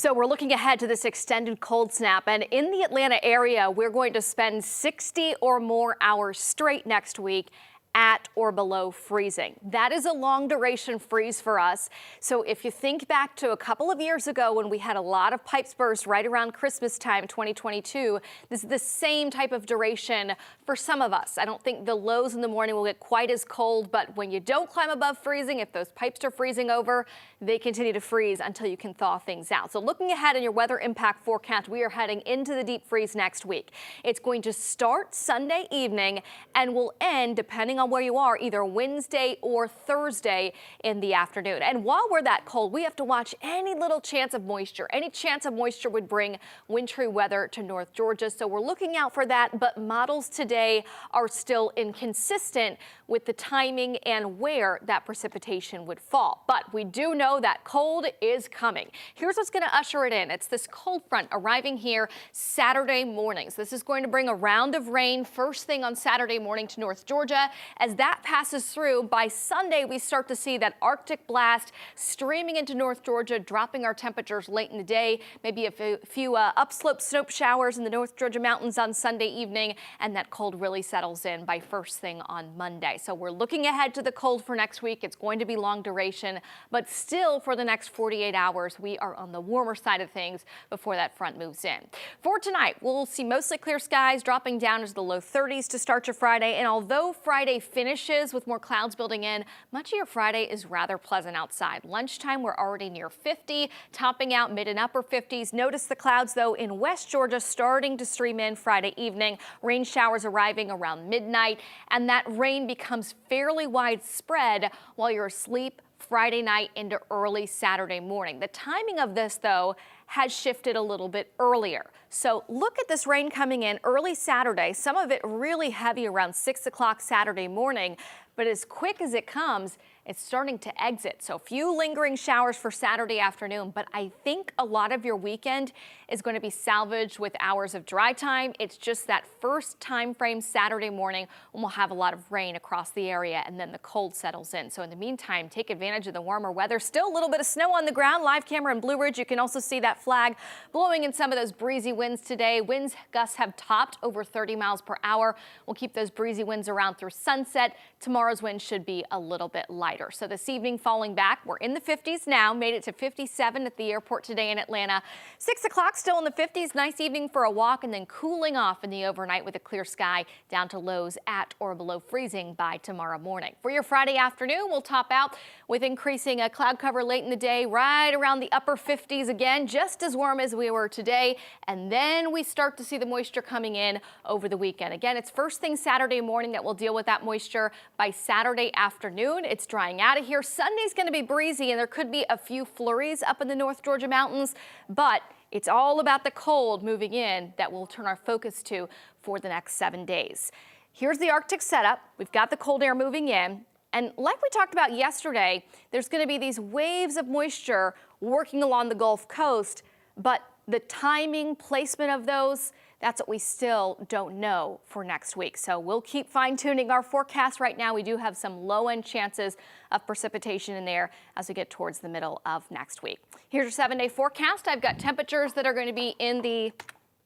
So we're looking ahead to this extended cold snap, and in the Atlanta area, we're going to spend 60 or more hours straight next week at or below freezing. That is a long duration freeze for us. So if you think back to a couple of years ago when we had a lot of pipes burst right around Christmas time 2022, this is the same type of duration for some of us. I don't think the lows in the morning will get quite as cold, but when you don't climb above freezing, if those pipes are freezing over, they continue to freeze until you can thaw things out. So looking ahead in your weather impact forecast, we are heading into the deep freeze next week. It's going to start Sunday evening and will end, depending on where you are, either Wednesday or Thursday in the afternoon. And while we're that cold, we have to watch any little chance of moisture. Any chance of moisture would bring wintry weather to North Georgia. So we're looking out for that, but models today are still inconsistent with the timing and where that precipitation would fall. But we do know that cold is coming. Here's what's going to usher it in. It's this cold front arriving here Saturday mornings. This is going to bring a round of rain first thing on Saturday morning to North Georgia. As that passes through, by Sunday, we start to see that Arctic blast streaming into North Georgia, dropping our temperatures late in the day, maybe a few upslope snow showers in the North Georgia mountains on Sunday evening, and that cold really settles in by first thing on Monday. So we're looking ahead to the cold for next week. It's going to be long duration, but still for the next 48 hours, we are on the warmer side of things before that front moves in. For tonight, we'll see mostly clear skies dropping down into the low 30s to start your Friday. And although Friday finishes with more clouds building in, much of your Friday is rather pleasant outside. Lunchtime, we're already near 50, topping out mid and upper 50s. Notice the clouds, though, in West Georgia starting to stream in Friday evening. Rain showers arriving around midnight, and that rain becomes fairly widespread while you're asleep Friday night into early Saturday morning. The timing of this, though, has shifted a little bit earlier. So look at this rain coming in early Saturday, some of it really heavy around 6 o'clock Saturday morning, but as quick as it comes, it's starting to exit. So a few lingering showers for Saturday afternoon, but I think a lot of your weekend is going to be salvaged with hours of dry time. It's just that first time frame Saturday morning when we'll have a lot of rain across the area and then the cold settles in. So in the meantime, take advantage of the warmer weather. Still a little bit of snow on the ground. Live camera in Blue Ridge. You can also see that flag blowing in some of those breezy winds today. Winds gusts have topped over 30 miles per hour. We'll keep those breezy winds around through sunset. Tomorrow's wind should be a little bit lighter. So this evening falling back, we're in the 50s now, made it to 57 at the airport today in Atlanta. 6 o'clock still in the 50s, nice evening for a walk, and then cooling off in the overnight with a clear sky down to lows at or below freezing by tomorrow morning. For your Friday afternoon, we'll top out with increasing cloud cover late in the day, right around the upper 50s again, just as warm as we were today. And then we start to see the moisture coming in over the weekend. Again, it's first thing Saturday morning that we'll deal with that moisture. By Saturday afternoon, it's drying out of here. Sunday's going to be breezy, and there could be a few flurries up in the North Georgia mountains, but it's all about the cold moving in that we'll turn our focus to for the next 7 days. Here's the Arctic setup. We've got the cold air moving in, and like we talked about yesterday, there's going to be these waves of moisture working along the Gulf Coast, but the timing, placement of those, that's what we still don't know for next week. So we'll keep fine-tuning our forecast. Right now, we do have some low-end chances of precipitation in there as we get towards the middle of next week. Here's your 7-day forecast. I've got temperatures that are going to be in the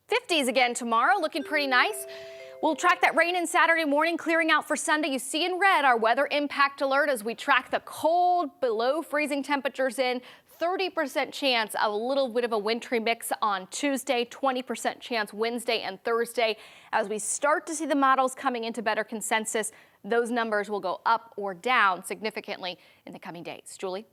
50s again tomorrow, looking pretty nice. We'll track that rain in Saturday morning, clearing out for Sunday. You see in red our weather impact alert as we track the cold below freezing temperatures in. 30% chance of a little bit of a wintry mix on Tuesday, 20% chance Wednesday and Thursday. As we start to see the models coming into better consensus, those numbers will go up or down significantly in the coming days. Julie?